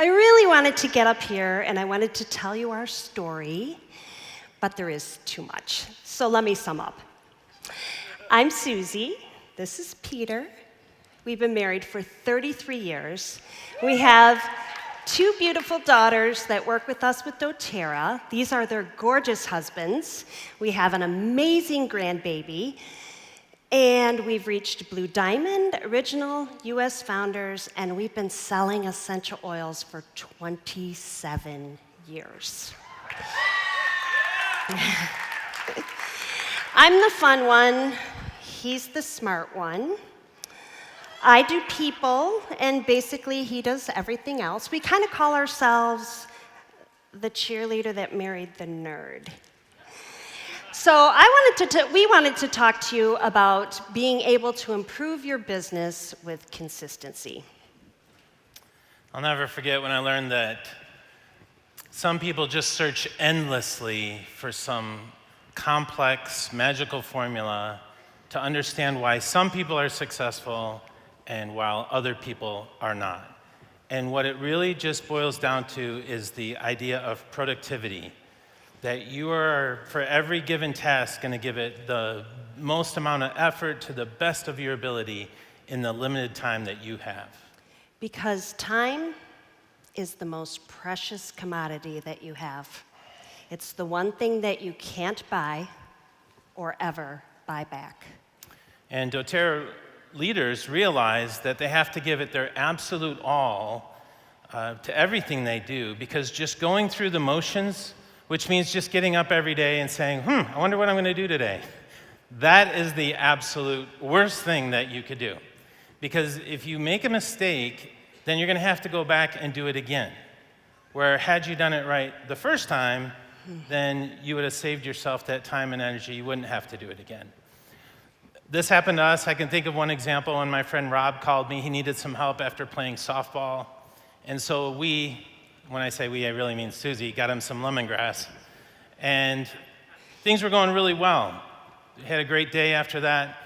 I really wanted to get up here and I wanted to tell you our story, but there is too much. So let me sum up. I'm Susie. This is Peter. We've been married for 33 years. We have 2 beautiful daughters that work with us with doTERRA. These are their gorgeous husbands. We have an amazing grandbaby. And we've reached Blue Diamond, original US founders, and we've been selling essential oils for 27 years. I'm the fun one, he's the smart one. I do people, and basically he does everything else. We kind of call ourselves the cheerleader that married the nerd. So we wanted to talk to you about being able to improve your business with consistency. I'll never forget when I learned that some people just search endlessly for some complex, magical formula to understand why some people are successful and while other people are not. And what it really just boils down to is the idea of productivity. That you are, for every given task, going to give it the most amount of effort to the best of your ability in the limited time that you have. Because time is the most precious commodity that you have. It's the one thing that you can't buy or ever buy back. And doTERRA leaders realize that they have to give it their absolute all to everything they do, because just going through the motions, which means just getting up every day and saying, I wonder what I'm going to do today. That is the absolute worst thing that you could do. Because if you make a mistake, then you're going to have to go back and do it again. Where had you done it right the first time, then you would have saved yourself that time and energy. You wouldn't have to do it again. This happened to us. I can think of one example when my friend Rob called me. He needed some help after playing softball. And so when I say we, I really mean Susie, got him some lemongrass. And things were going really well. We had a great day after that.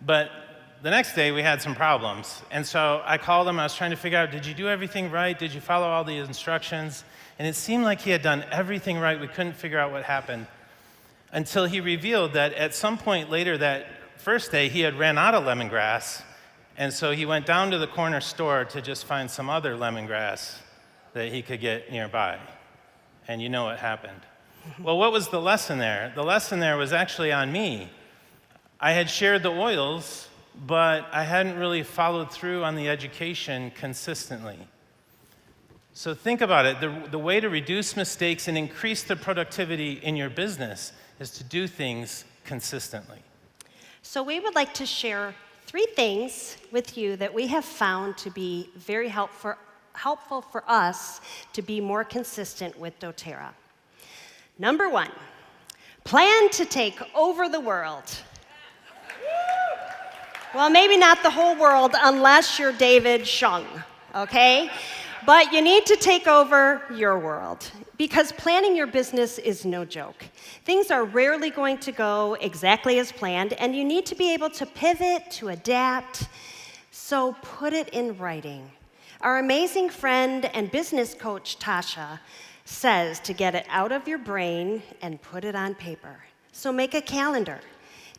But the next day, we had some problems. And so I called him. I was trying to figure out, did you do everything right? Did you follow all the instructions? And it seemed like he had done everything right. We couldn't figure out what happened until he revealed that at some point later that first day, he had ran out of lemongrass. And so he went down to the corner store to just find some other lemongrass that he could get nearby. And you know what happened. Well, what was the lesson there? The lesson there was actually on me. I had shared the oils, but I hadn't really followed through on the education consistently. So think about it. The way to reduce mistakes and increase the productivity in your business is to do things consistently. So we would like to share 3 things with you that we have found to be very helpful for us to be more consistent with doTERRA. Number 1, plan to take over the world. Well, maybe not the whole world unless you're David Shung, okay? But you need to take over your world because planning your business is no joke. Things are rarely going to go exactly as planned, and you need to be able to pivot, to adapt, so put it in writing. Our amazing friend and business coach, Tasha, says to get it out of your brain and put it on paper. So make a calendar.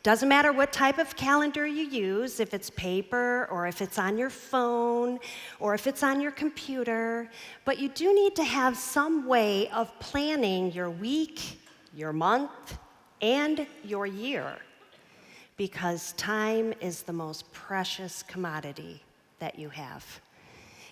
Doesn't matter what type of calendar you use, if it's paper or if it's on your phone or if it's on your computer, but you do need to have some way of planning your week, your month, and your year, because time is the most precious commodity that you have.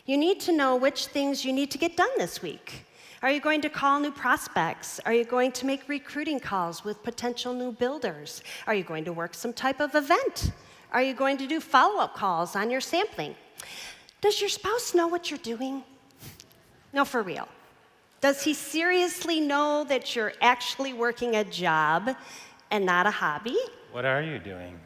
You need to know which things you need to get done this week. Are you going to call new prospects? Are you going to make recruiting calls with potential new builders? Are you going to work some type of event? Are you going to do follow-up calls on your sampling? Does your spouse know what you're doing? No, for real. Does he seriously know that you're actually working a job and not a hobby? What are you doing?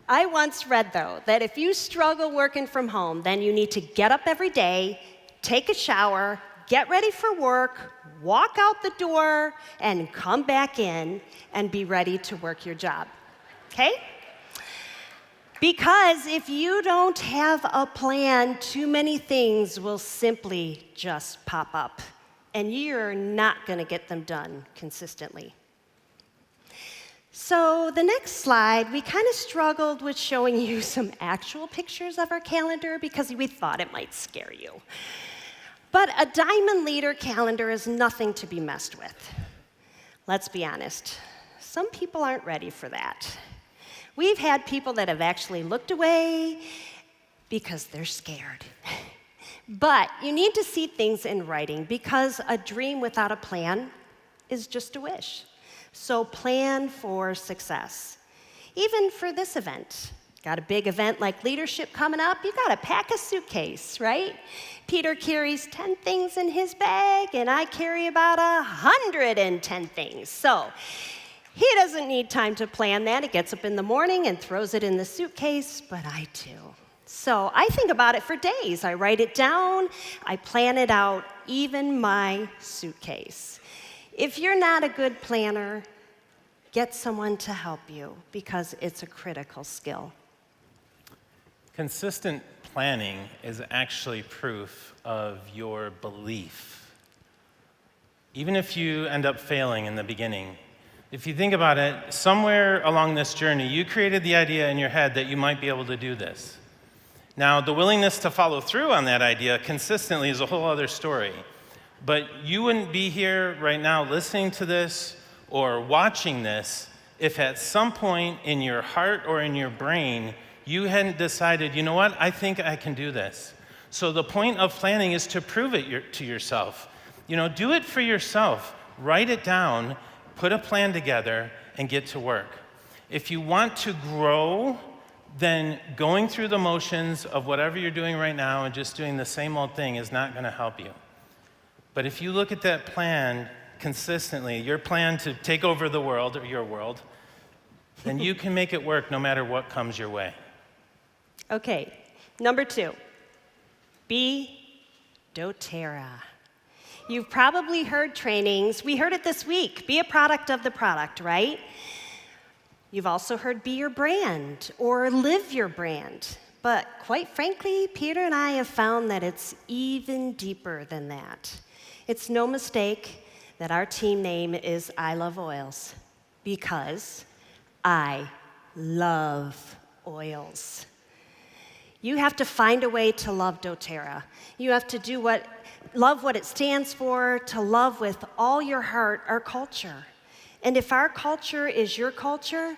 I once read, though, that if you struggle working from home, then you need to get up every day, take a shower, get ready for work, walk out the door, and come back in and be ready to work your job. Okay? Because if you don't have a plan, too many things will simply just pop up, and you're not going to get them done consistently. So the next slide, we kind of struggled with showing you some actual pictures of our calendar because we thought it might scare you. But a Diamond Leader calendar is nothing to be messed with. Let's be honest, some people aren't ready for that. We've had people that have actually looked away because they're scared. But you need to see things in writing because a dream without a plan is just a wish. So plan for success. Even for this event. Got a big event like leadership coming up, you gotta pack a suitcase, right? Peter carries 10 things in his bag, and I carry about 110 things. So he doesn't need time to plan that. He gets up in the morning and throws it in the suitcase, but I do. So I think about it for days. I write it down, I plan it out, even my suitcase. If you're not a good planner, get someone to help you because it's a critical skill. Consistent planning is actually proof of your belief. Even if you end up failing in the beginning, if you think about it, somewhere along this journey, you created the idea in your head that you might be able to do this. Now, the willingness to follow through on that idea consistently is a whole other story. But you wouldn't be here right now listening to this or watching this if at some point in your heart or in your brain, you hadn't decided, you know what, I think I can do this. So the point of planning is to prove it to yourself. Do it for yourself. Write it down. Put a plan together and get to work. If you want to grow, then going through the motions of whatever you're doing right now and just doing the same old thing is not going to help you. But if you look at that plan consistently, your plan to take over the world or your world, then you can make it work no matter what comes your way. Okay, number 2, be doTERRA. You've probably heard trainings. We heard it this week. Be a product of the product, right? You've also heard be your brand or live your brand. But quite frankly, Peter and I have found that it's even deeper than that. It's no mistake that our team name is I Love Oils because I love oils. You have to find a way to love doTERRA. You have to love what it stands for, to love with all your heart our culture. And if our culture is your culture,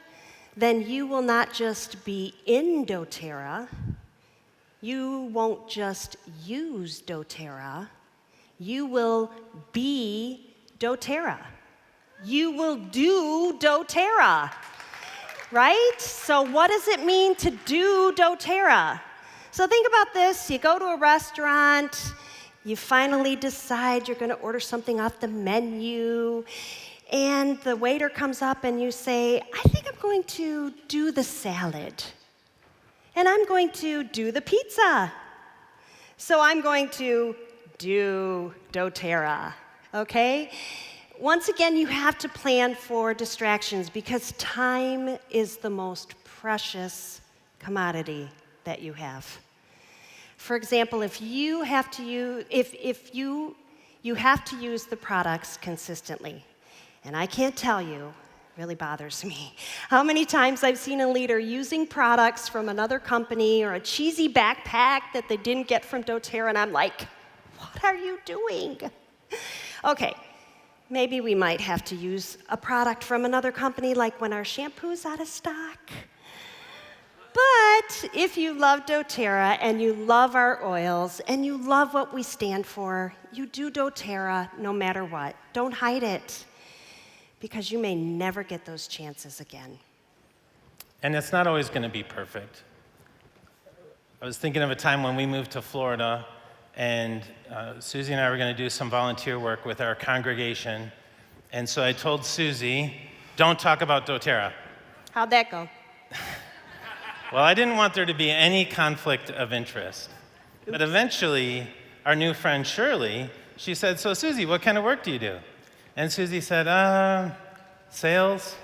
then you will not just be in doTERRA, you won't just use doTERRA, you will be doTERRA. You will do doTERRA, right? So what does it mean to do doTERRA? So think about this. You go to a restaurant, you finally decide you're going to order something off the menu, and the waiter comes up and you say, I think I'm going to do the salad, and I'm going to do the pizza. So I'm going to do doTERRA, okay? Once again, you have to plan for distractions because time is the most precious commodity that you have. For example, if you have to use, you have to use the products consistently. And I can't tell you, it really bothers me, how many times I've seen a leader using products from another company or a cheesy backpack that they didn't get from doTERRA, and I'm like, what are you doing? Okay, maybe we might have to use a product from another company, like when our shampoo's out of stock. But if you love doTERRA and you love our oils and you love what we stand for, you do doTERRA no matter what. Don't hide it, because you may never get those chances again. And it's not always going to be perfect. I was thinking of a time when we moved to Florida, and Susie and I were going to do some volunteer work with our congregation. And so I told Susie, don't talk about doTERRA. How'd that go? Well, I didn't want there to be any conflict of interest. Oops. But eventually, our new friend Shirley, she said, so Susie, what kind of work do you do? And Susie said, sales.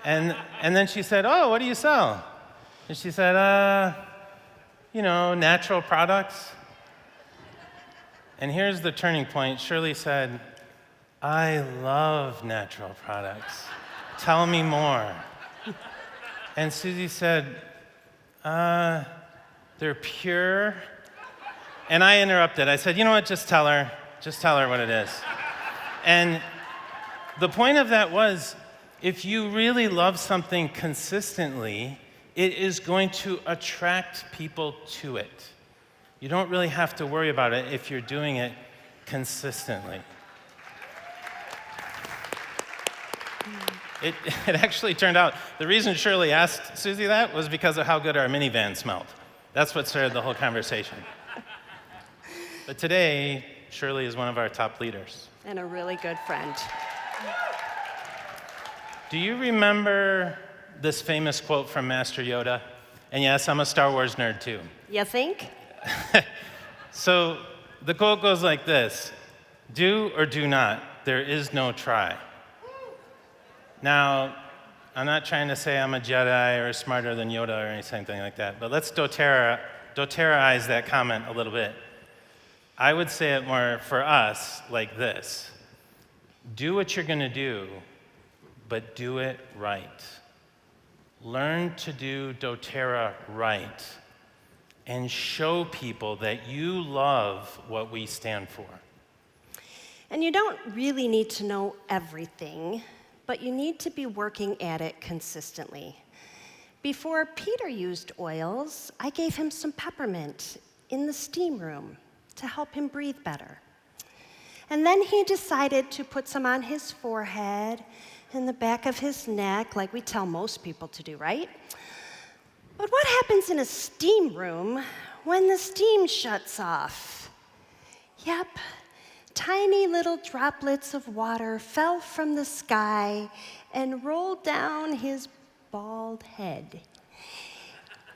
And then she said, oh, what do you sell? And she said, natural products. And here's the turning point. Shirley said, I love natural products. Tell me more. And Susie said, they're pure. And I interrupted. I said, you know what, just tell her what it is. And the point of that was, if you really love something consistently, it is going to attract people to it. You don't really have to worry about it if you're doing it consistently. It actually turned out, the reason Shirley asked Susie that was because of how good our minivan smelled. That's what started the whole conversation. But today, Shirley is one of our top leaders. And a really good friend. Do you remember this famous quote from Master Yoda? And yes, I'm a Star Wars nerd too. You think? So the quote goes like this: do or do not, there is no try. Now, I'm not trying to say I'm a Jedi or smarter than Yoda or anything like that, but let's doTERRAize that comment a little bit. I would say it more for us like this: do what you're going to do, but do it right. Learn to do doTERRA right and show people that you love what we stand for. And you don't really need to know everything, but you need to be working at it consistently. Before Peter used oils, I gave him some peppermint in the steam room to help him breathe better. And then he decided to put some on his forehead and the back of his neck, like we tell most people to do, right? But what happens in a steam room when the steam shuts off? Yep, tiny little droplets of water fell from the sky and rolled down his bald head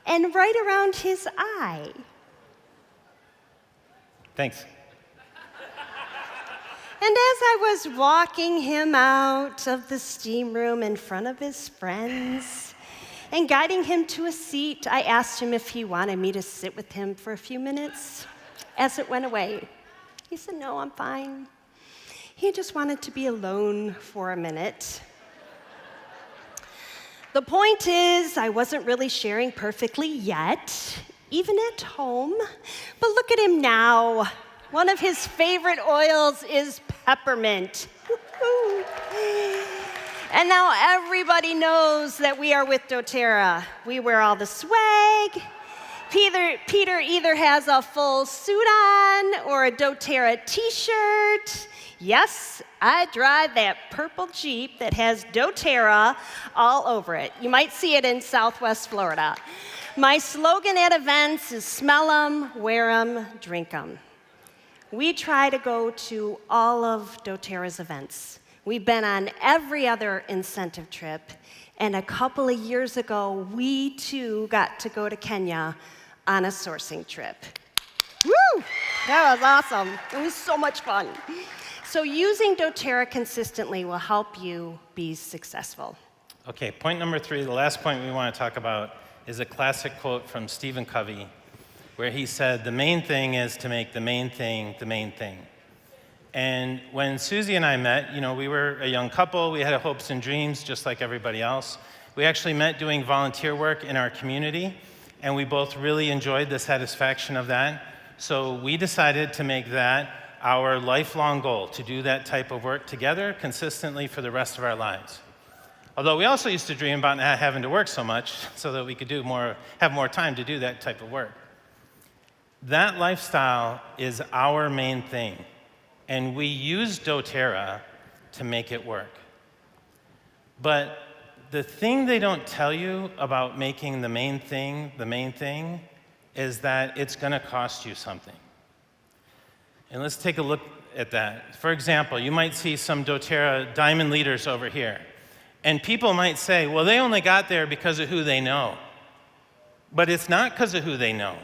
and right around his eye. Thanks. And as I was walking him out of the steam room in front of his friends and guiding him to a seat, I asked him if he wanted me to sit with him for a few minutes as it went away. He said, no, I'm fine. He just wanted to be alone for a minute. The point is, I wasn't really sharing perfectly yet, even at home. But look at him now. One of his favorite oils is peppermint. Woo-hoo. And now everybody knows that we are with doTERRA. We wear all the swag. Peter either has a full suit on or a doTERRA t-shirt. Yes, I drive that purple Jeep that has doTERRA all over it. You might see it in Southwest Florida. My slogan at events is smell 'em, wear 'em, drink 'em. We try to go to all of doTERRA's events. We've been on every other incentive trip, and a couple of years ago, we too got to go to Kenya on a sourcing trip. Woo! That was awesome. It was so much fun. So using doTERRA consistently will help you be successful. Okay, point number 3, the last point we want to talk about is a classic quote from Stephen Covey, where he said, the main thing is to make the main thing the main thing. And when Susie and I met, we were a young couple, we had hopes and dreams just like everybody else. We actually met doing volunteer work in our community, and we both really enjoyed the satisfaction of that. So we decided to make that our lifelong goal, to do that type of work together consistently for the rest of our lives. Although we also used to dream about not having to work so much so that we could have more time to do that type of work. That lifestyle is our main thing, and we use doTERRA to make it work. But the thing they don't tell you about making the main thing is that it's going to cost you something. And let's take a look at that. For example, you might see some doTERRA diamond leaders over here, and people might say, well, they only got there because of who they know. But it's not because of who they know.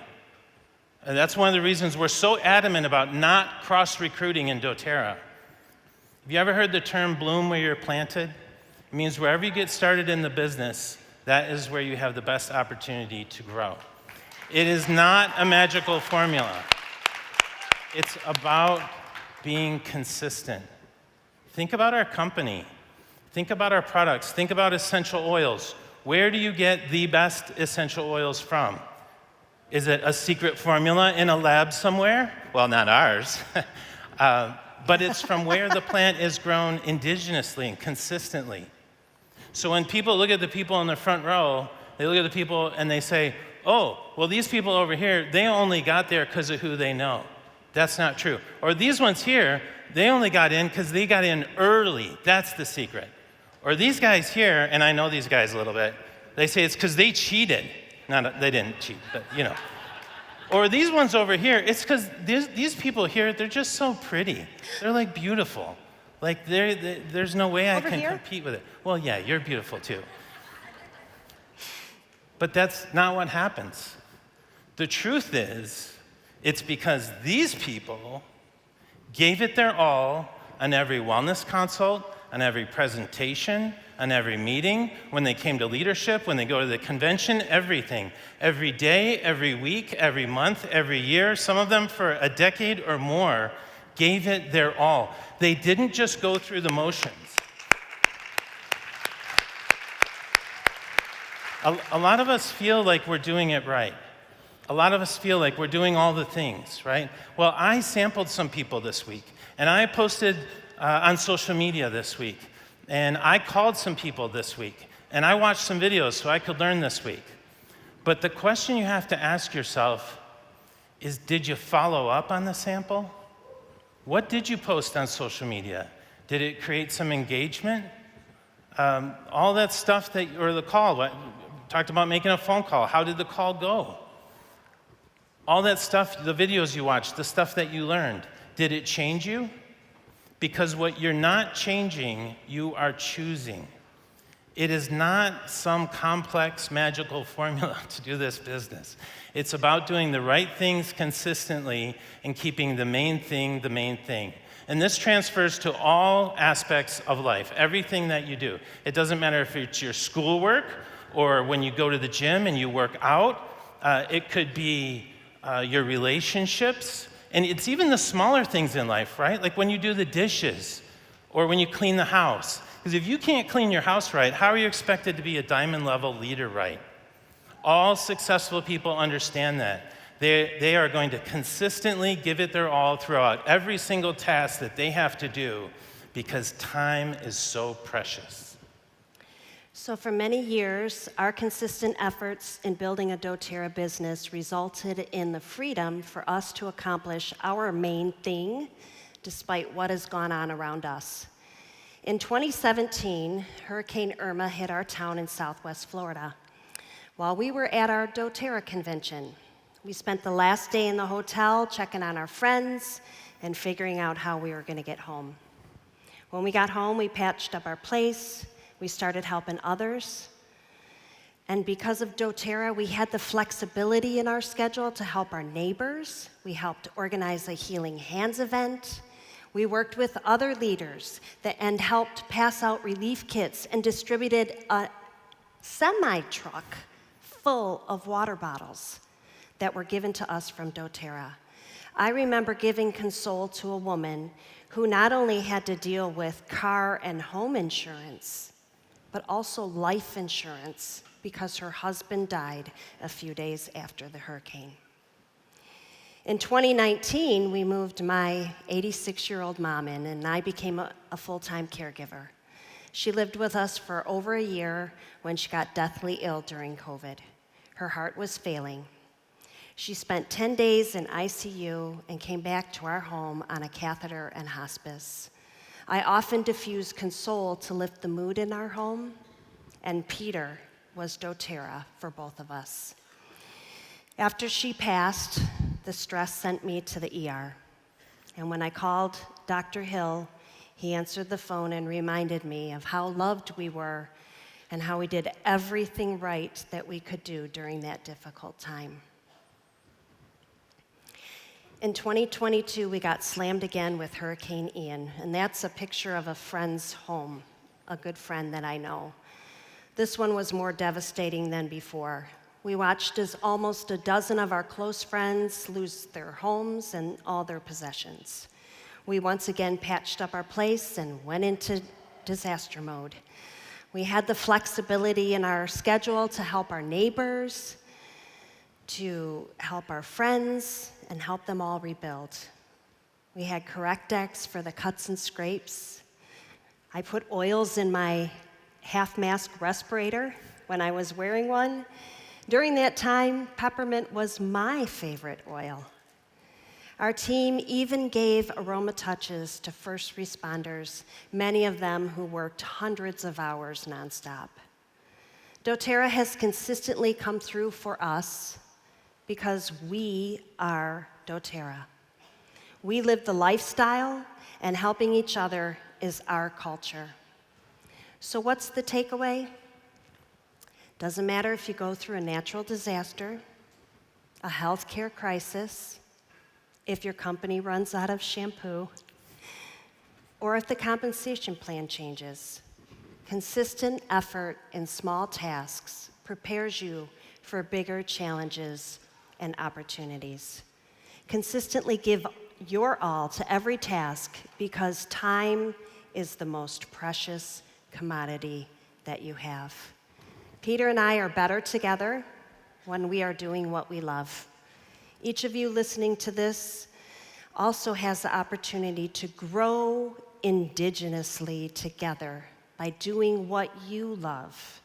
And that's one of the reasons we're so adamant about not cross-recruiting in doTERRA. Have you ever heard the term bloom where you're planted? It means wherever you get started in the business, that is where you have the best opportunity to grow. It is not a magical formula. It's about being consistent. Think about our company. Think about our products. Think about essential oils. Where do you get the best essential oils from? Is it a secret formula in a lab somewhere? Well, not ours. But it's from where the plant is grown indigenously and consistently. So when people look at the people in the front row, they look at the people and they say, oh, well, these people over here, they only got there because of who they know. That's not true. Or these ones here, they only got in because they got in early. That's the secret. Or these guys here, and I know these guys a little bit, they say it's because they cheated. They didn't cheat, but you know. Or these ones over here, it's because these people here, they're just so pretty. They're like beautiful. Like there's no way I can compete with it. Well, yeah, you're beautiful too. But that's not what happens. The truth is, it's because these people gave it their all on every wellness consult, on every presentation, on every meeting, when they came to leadership, when they go to the convention, everything. Every day, every week, every month, every year, some of them for a decade or more, gave it their all. They didn't just go through the motions. A lot of us feel like we're doing it right. A lot of us feel like we're doing all the things, right? Well, I sampled some people this week, and I posted on social media this week, and I called some people this week, and I watched some videos so I could learn this week. But the question you have to ask yourself is, did you follow up on the sample? What did you post on social media? Did it create some engagement? All that stuff or the call, talked about making a phone call. How did the call go? All that stuff, the videos you watched, the stuff that you learned, did it change you? Because what you're not changing, you are choosing. It is not some complex magical formula to do this business. It's about doing the right things consistently and keeping the main thing the main thing. And this transfers to all aspects of life, everything that you do. It doesn't matter if it's your schoolwork or when you go to the gym and you work out. It could be your relationships. And it's even the smaller things in life, right? Like when you do the dishes or when you clean the house. Because if you can't clean your house right, how are you expected to be a diamond level leader right? All successful people understand that. They are going to consistently give it their all throughout every single task that they have to do because time is so precious. So for many years, our consistent efforts in building a doTERRA business resulted in the freedom for us to accomplish our main thing, despite what has gone on around us. In 2017, Hurricane Irma hit our town in Southwest Florida. While we were at our doTERRA convention, we spent the last day in the hotel checking on our friends and figuring out how we were going to get home. When we got home, we patched up our place. We started helping others. And because of doTERRA, we had the flexibility in our schedule to help our neighbors. We helped organize a Healing Hands event. We worked with other leaders and helped pass out relief kits and distributed a semi-truck full of water bottles that were given to us from doTERRA. I remember giving console to a woman who not only had to deal with car and home insurance, but also life insurance because her husband died a few days after the hurricane. In 2019, we moved my 86-year-old mom in, and I became a full-time caregiver. She lived with us for over a year when she got deathly ill during COVID. Her heart was failing. She spent 10 days in ICU and came back to our home on a catheter and hospice. I often diffused console to lift the mood in our home, and Peter was doTERRA for both of us. After she passed, the stress sent me to the ER. And when I called Dr. Hill, he answered the phone and reminded me of how loved we were and how we did everything right that we could do during that difficult time. In 2022, we got slammed again with Hurricane Ian, and that's a picture of a friend's home, a good friend that I know. This one was more devastating than before. We watched as almost a dozen of our close friends lose their homes and all their possessions. We once again patched up our place and went into disaster mode. We had the flexibility in our schedule to help our neighbors, to help our friends, and help them all rebuild. We had Correct-X for the cuts and scrapes. I put oils in my half-mask respirator when I was wearing one. During that time, peppermint was my favorite oil. Our team even gave aroma touches to first responders, many of them who worked hundreds of hours nonstop. doTERRA has consistently come through for us because we are doTERRA. We live the lifestyle, and helping each other is our culture. So what's the takeaway? Doesn't matter if you go through a natural disaster, a healthcare crisis, if your company runs out of shampoo, or if the compensation plan changes. Consistent effort in small tasks prepares you for bigger challenges and opportunities. Consistently give your all to every task because time is the most precious commodity that you have. Peter and I are better together when we are doing what we love. Each of you listening to this also has the opportunity to grow indigenously together by doing what you love.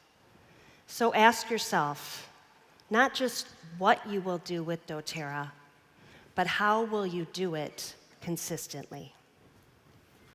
So ask yourself, not just what you will do with doTERRA, but how will you do it consistently?